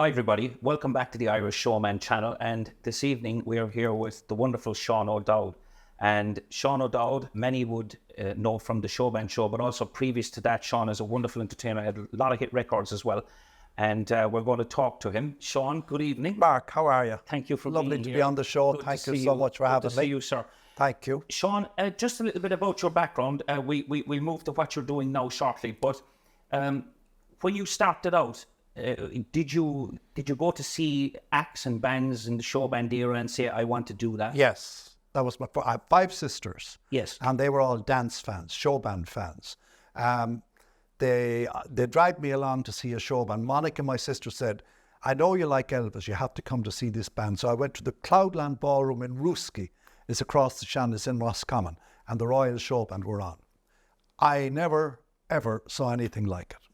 Hi everybody, welcome back to the Irish Showman channel, and this evening we are here with the wonderful Shaun O Dowd. And Shaun O Dowd, many would know from the Showman show, but also previous to that, Shaun is a wonderful entertainer, had a lot of hit records as well. And we're going to talk to him. Shaun, good evening. Mark, how are you? Thank you for Lovely being to here. be on the show. Good Thank to you see so much for having Good to me. see you, sir. Thank you. Shaun, just a little bit about your background. We'll move to what you're doing now shortly, but when you started out, did you go to see acts and bands in the show band era and say, I want to do that? Yes, that was I have 5 sisters. Yes. And they were all dance fans, show band fans. They dragged me along to see a show band. Monica, my sister, said, I know you like Elvis, you have to come to see this band. So I went to the Cloudland Ballroom in Ruski. It's across the Shannon, it's in Roscommon, and the Royal Show Band were on. I never, ever saw anything like it.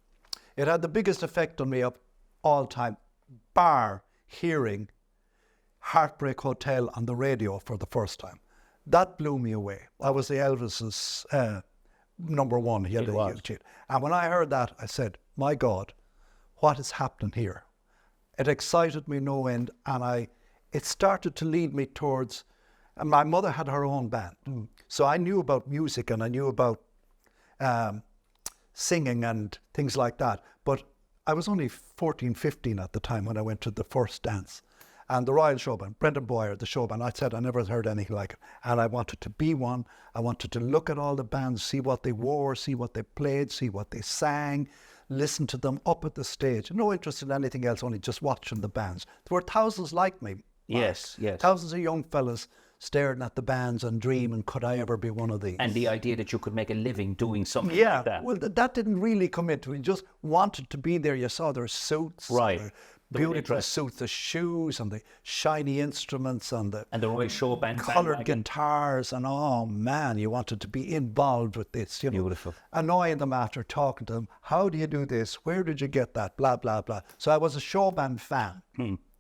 It had the biggest effect on me of all time, bar hearing Heartbreak Hotel on the radio for the first time. That blew me away. I was the Elvis's number one. He had a huge hit. And when I heard that, I said, my God, what is happening here? It excited me no end, and it started to lead me towards, and my mother had her own band. So I knew about music and I knew about singing and things like that. But I was only 14, 15 at the time when I went to the first dance. And the Royal Show Band, Brendan Boyer, the show band, I said I never heard anything like it. And I wanted to be one. I wanted to look at all the bands, see what they wore, see what they played, see what they sang, listen to them up at the stage. No interest in anything else, only just watching the bands. There were thousands like me. Yes, yes. Thousands of young fellas staring at the bands and dreaming, could I ever be one of these? And the idea that you could make a living doing something Yeah, like that. well, that didn't really come into it. You just wanted to be there. You saw their suits, Right. their beautiful suits, the shoes and the shiny instruments and the Royal Show Band coloured guitars, and oh man, you wanted to be involved with this. You know, Beautiful. Annoying them after, talking to them. How do you do this? Where did you get that? Blah blah blah. So I was a show band fan.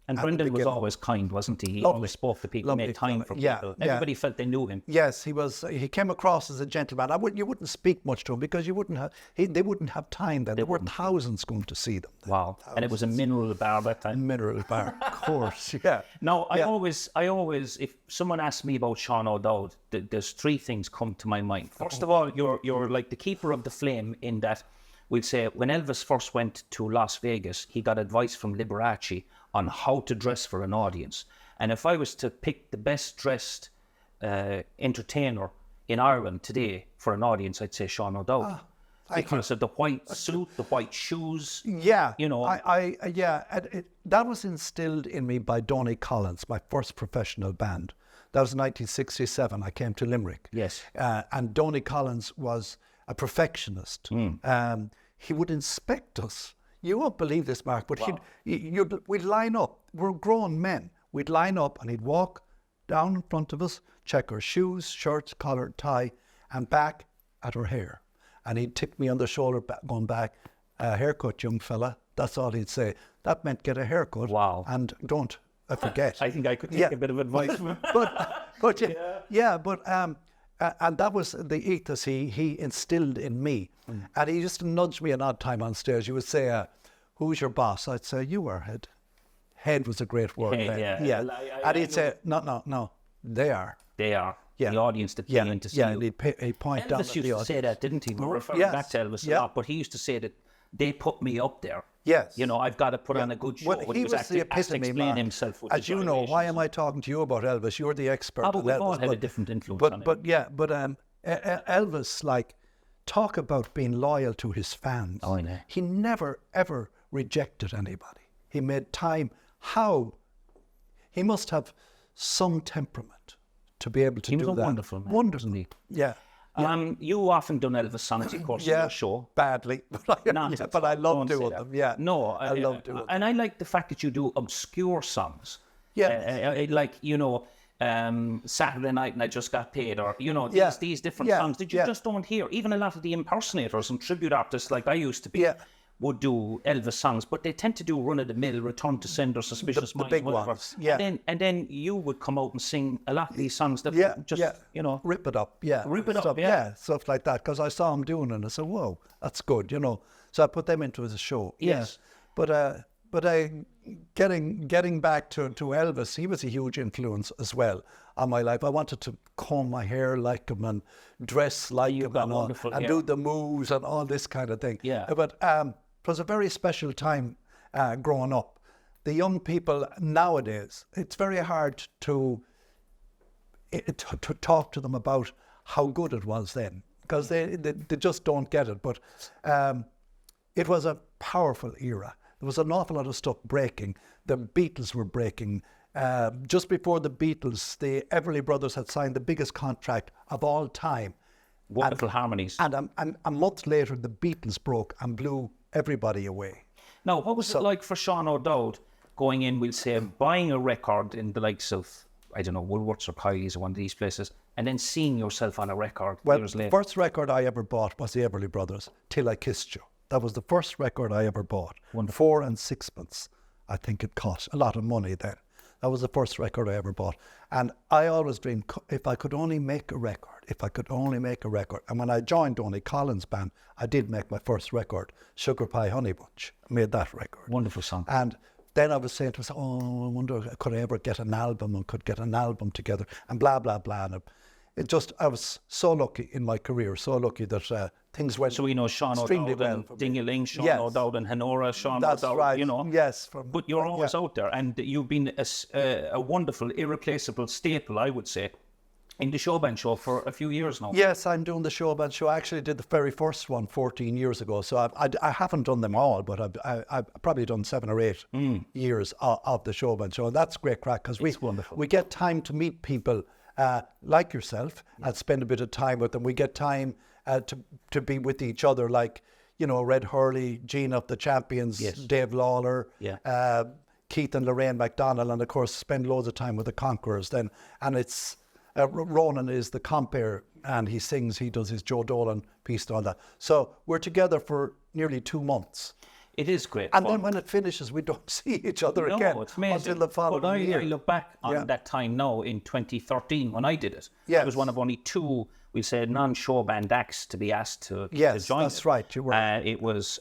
And Brendan was always kind, wasn't he? He always spoke to people, made time for people. Everybody felt they knew him. Yes, he was. He came across as a gentleman. You wouldn't speak much to him because you wouldn't have. They wouldn't have time then. There were thousands going to see them. Wow! Thousands. And it was a mineral bar that time. Mineral bar, of course. Yeah. Now I always, if someone asks me about Shaun O Dowd, there's 3 things come to my mind. First of all, you're like the keeper of the flame in that. We'd say when Elvis first went to Las Vegas, he got advice from Liberace on how to dress for an audience. And if I was to pick the best dressed entertainer in Ireland today for an audience, I'd say Shaun O Dowd. Because of the white suit, the white shoes. Yeah, you know. That was instilled in me by Donny Collins, my first professional band. That was 1967. I came to Limerick. Yes. And Donny Collins was a perfectionist. He would inspect us. You won't believe this, Mark, but we'd line up. We're grown men. We'd line up and he'd walk down in front of us, check our shoes, shirts, collar, tie, and back at her hair. And he'd tip me on the shoulder, going back, haircut, young fella. That's all he'd say. That meant get a haircut. Wow. And don't forget. I think I could take a bit of advice from him. And that was the ethos he instilled in me. And he used to nudge me an odd time on stage. He would say, who's your boss? I'd say, you are, Head. Head was a great word. And he'd say, no, they are. They are. Yeah. The audience that came in to see you. And he'd point down at the audience. Elvis used to say that, didn't he? We're referring back to Elvis a lot, but he used to say that they put me up there. Yes. You know, I've got to put on a good show. Well, he was the epitome, Mark. Himself with as you know, why am I talking to you about Elvis? You're the expert. But we've all had a different influence on him. Elvis, talk about being loyal to his fans. Oh, I know. He never, ever rejected anybody. He made time. He must have some temperament to be able to do that. He was a wonderful man. Wonderful. Yeah. You often done Elvis songs, of course, in your show. Badly, but I love doing them. Yeah, no, I love doing them. And I like the fact that you do obscure songs. Yeah, Saturday Night and I Just Got Paid, or these different songs that you just don't hear. Even a lot of the impersonators and tribute artists, like I used to be, would do Elvis songs, but they tend to do Run of the Mill, Return to Sender, Suspicious Minds, big whatever. ones. Yeah. And then you would come out and sing a lot of these songs that rip it up. Yeah, rip it up. Stuff like that. Because I saw him doing it, and I said, "Whoa, that's good," So I put them into the show. Yes, but But getting back to Elvis, he was a huge influence as well on my life. I wanted to comb my hair like him and dress like him and do the moves and all this kind of thing. Yeah. But it was a very special time growing up. The young people nowadays, it's very hard to talk to them about how good it was then, because they just don't get it. But it was a powerful era. There was an awful lot of stuff breaking. The Beatles were breaking. Just before the Beatles, the Everly Brothers had signed the biggest contract of all time. Wonderful harmonies. And a month later, the Beatles broke and blew everybody away. Now, what was it like for Shaun O Dowd going in, we'll say, buying a record in the likes of, I don't know, Woolworths or Kylie's or one of these places, and then seeing yourself on a record years later? The first record I ever bought was the Everly Brothers, Till I Kissed You. That was the first record I ever bought. Wonderful. 4 and 6pence, I think it cost. A lot of money then. That was the first record I ever bought. And I always dreamed, if I could only make a record, if I could only make a record. And when I joined Donny Collins' band, I did make my first record, Sugar Pie Honey Bunch. I made that record. Wonderful song. And then I was saying to myself, I wonder, could I ever get an album and could get an album together and blah, blah, blah. And I was so lucky in my career, so lucky that things went so we know Shaun O Dowd and Ding-a-ling, Shaun O Dowd and Honora, Shaun O Dowd, that's right. you know. Yes. But you're always out there, and you've been a wonderful, irreplaceable staple, I would say, in the Showband Show for a few years now. Yes, I'm doing the Showband Show. I actually did the very first one 14 years ago. So I haven't done them all, but I've probably done 7 or 8 years of the Showband Show. And that's great crack because we get time to meet people like yourself and spend a bit of time with them. We get time to be with each other, like, you know, Red Hurley, Gene of the Champions, Dave Lawler, Keith and Lorraine MacDonald, and of course spend loads of time with the Conquerors then. And it's Ronan is the compere, and he sings, he does his Joe Dolan piece and all that. So we're together for nearly 2 months. It is great and fun. Then when it finishes, we don't see each other again it's amazing. until the following year. I look back on that time now in 2013 when I did it. Yes. I was one of only 2, we said, non-show band acts to be asked to join. Yes, that's right, you were. It was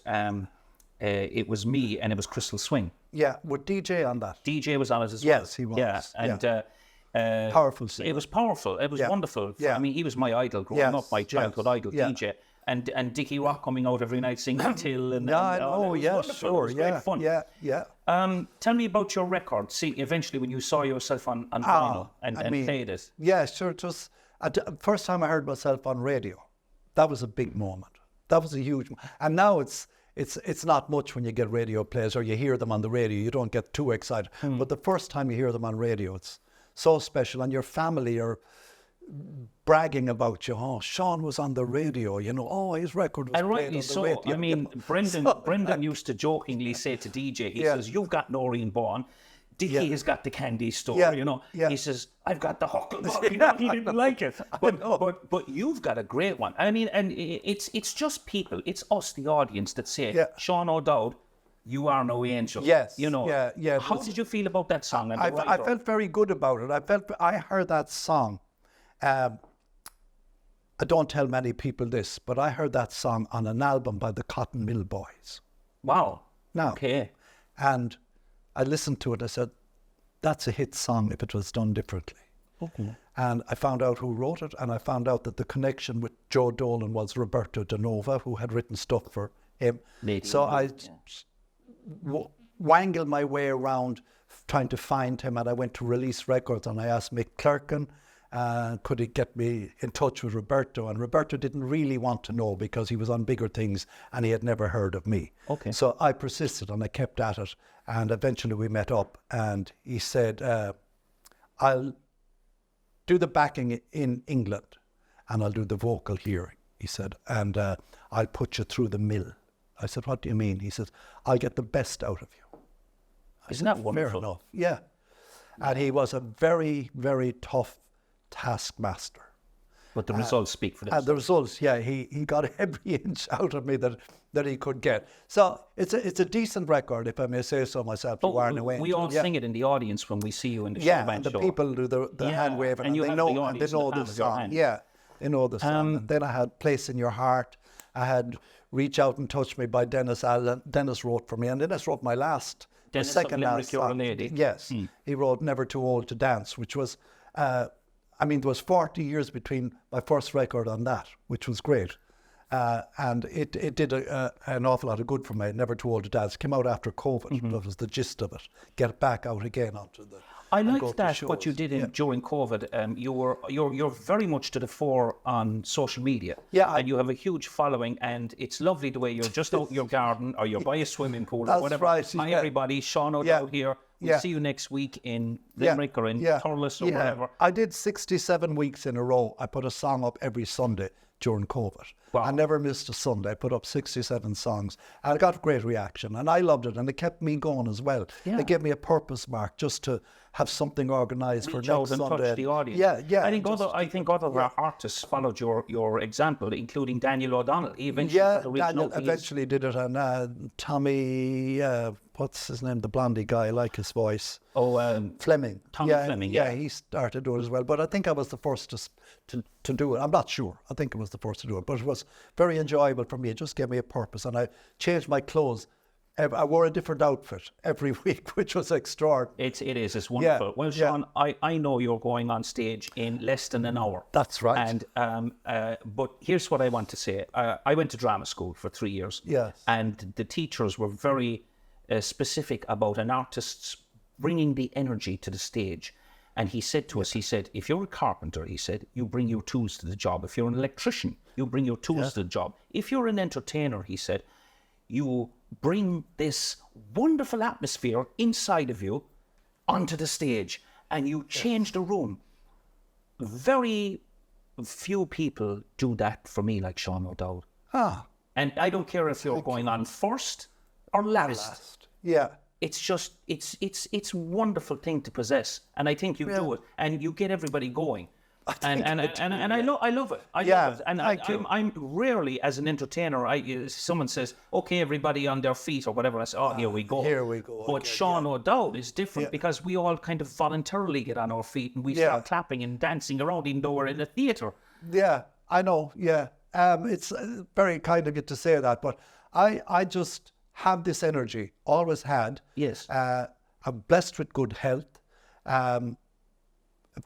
me and it was Crystal Swing. Yeah, with DJ on that. DJ was on it as well. Yes, he was. Yeah, and powerful singer. It was powerful. It was wonderful. Yeah. I mean, he was my idol growing up, my childhood idol, DJ. And Dickie Rock coming out every night singing Till. And sure. It was great fun. Yeah. Tell me about your record. See, eventually when you saw yourself on vinyl and played it. Yeah, sure. It was first time I heard myself on radio. That was a big moment. That was a huge moment. And now it's not much when you get radio plays or you hear them on the radio. You don't get too excited. But the first time you hear them on radio, it's so special. And your family are bragging about you. Oh, Shaun was on the radio, you know. Oh, his record was played on the radio. I mean, Brendan used to jokingly say to DJ, he says, "You've got Noreen Bawn. Dickie has got the candy store, you know." He says, "I've got the Huckleberry." He didn't like it. But you've got a great one. I mean, and it's just people. It's us, the audience, that say, "Shaun O Dowd, you are no angel." Yes. You know. Yeah. How did you feel about that song? And I felt very good about it. I heard that song. I don't tell many people this, but I heard that song on an album by the Cotton Mill Boys. Wow. Now, okay. And I listened to it. I said, that's a hit song if it was done differently. Okay. And I found out who wrote it, and I found out that the connection with Joe Dolan was Roberto De Nova, who had written stuff for him. I wangled my way around trying to find him, and I went to Release Records and I asked Mick Clerkin, could he get me in touch with Roberto? And Roberto didn't really want to know because he was on bigger things and he had never heard of me. Okay. So I persisted and I kept at it, and eventually we met up and he said, I'll do the backing in England and I'll do the vocal here, he said, and I'll put you through the mill. I said, what do you mean? He said, I'll get the best out of you. Isn't that wonderful? Fair enough. Yeah. And he was a very, very tough taskmaster. But the results speak for themselves. The results, he got every inch out of me that he could get. So it's a decent record, if I may say so myself. We all sing it in the audience when we see you in the Showband show. Yeah, the people do the hand waving, and they know the song. Yeah, they know the song. And then I had Place in Your Heart. I had Reach Out and Touch Me by Dennis Allen. Dennis wrote for me, and Dennis wrote my last Dennis second of Limerick, last You're a song. Lady. Yes, he wrote "Never Too Old to Dance," which was, I mean, there was 40 years between my first record on that, which was great. And it did an awful lot of good for me. Never Too Old to Dance came out after COVID. That was the gist of it. Get it back out again onto the. I and go liked to that what you shows. did during COVID. You're very much to the fore on social media. Yeah, and you have a huge following, and it's lovely the way you're just out in your garden or you're by a swimming pool or That's whatever. right, Hi yeah. everybody, Shaun O Dowd here. We'll Yeah. see you next week in Limerick or in Thurles or whatever. I did 67 weeks in a row. I put a song up every Sunday during COVID. Wow. I never missed a Sunday. I put up 67 songs. And I got great reaction. And I loved it. And it kept me going as well. Yeah. It gave me a purpose, Mark, just to have something organised for Reach out next and Sunday. touch the audience. Yeah. I think other artists followed your example, including Daniel O'Donnell. He eventually Yeah, started reaching Daniel out to his- eventually did it. And Tommy, what's his name? The blondie guy, I like his voice. Fleming. Tommy Fleming, yeah. he started doing it as well. But I think I was the first to do it. I'm not sure. I think I was the first to do it. But it was very enjoyable for me. It just gave me a purpose. And I changed my clothes. I wore a different outfit every week, which was extraordinary. It is. It's wonderful. Yeah, Well, Shaun, I know you're going on stage in less than an hour. That's right. And but here's what I want to say. I went to drama school for 3 years. Yes. And the teachers were very specific about an artist's bringing the energy to the stage. And he said to us, he said, if you're a carpenter, he said, you bring your tools to the job. If you're an electrician, you bring your tools to the job. If you're an entertainer, he said, you bring this wonderful atmosphere inside of you onto the stage and you change the room. Very few people do that for me like Shaun O Dowd. And I don't care if you're going on first or last. Yeah. It's just, it's a wonderful thing to possess. And I think you do it and you get everybody going. And I love it. I love it. And I'm rarely, as an entertainer, someone says, okay, everybody on their feet or whatever. I say, oh, here we go. Here we go. But again, Shaun O Dowd is different because we all kind of voluntarily get on our feet and we start clapping and dancing around even though we're in a theatre. Yeah, I know. Yeah. It's very kind of you to say that. But I just have this energy, always had. Yes. I'm blessed with good health.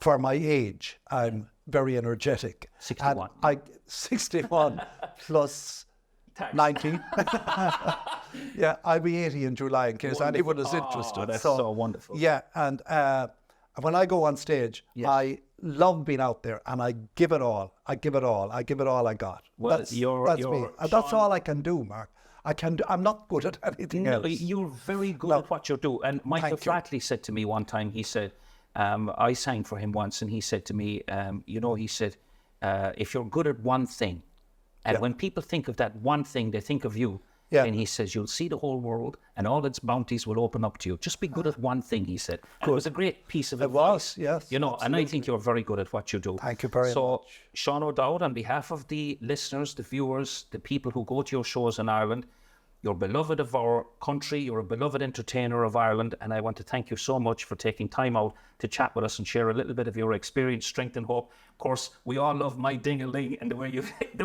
For my age, I'm very energetic. 61. And 61 plus 90. Yeah, I'll be 80 in July in case anyone is interested. Oh, that's so wonderful. Yeah, and when I go on stage, I love being out there and I give it all. I give it all I got. Well, that's me. And that's all I can do, Mark. I'm not good at anything else. You're very good at what you do. And Michael Flatley said to me one time, he said, I sang for him once and he said to me, he said, if you're good at one thing, and when people think of that one thing, they think of you. Yeah. And he says, you'll see the whole world and all its bounties will open up to you. Just be good at one thing, he said. And it was a great piece of advice. It was, yes. And I think you're very good at what you do. Thank you very much. So, Shaun O Dowd, on behalf of the listeners, the viewers, the people who go to your shows in Ireland, you're beloved of our country, you're a beloved entertainer of Ireland, and I want to thank you so much for taking time out to chat with us and share a little bit of your experience, strength and hope. Of course, we all love My Ding-a-Ling and the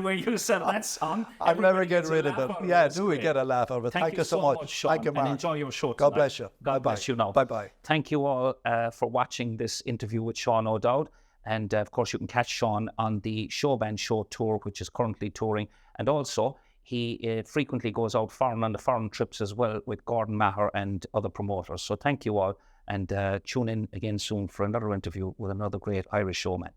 way you said that song. I'll never get rid of it. Yeah, It's do we great. get a laugh out of it? Thank you so much. Shaun, Thank you, Mark. and enjoy your show God tonight. bless you. God Bye-bye. bless you now. Bye-bye. Thank you all for watching this interview with Shaun O Dowd. And of course, you can catch Shaun on the Showband Show tour, which is currently touring. And also, he frequently goes out foreign on the foreign trips as well with Gordon Maher and other promoters. So thank you all, and tune in again soon for another interview with another great Irish showman.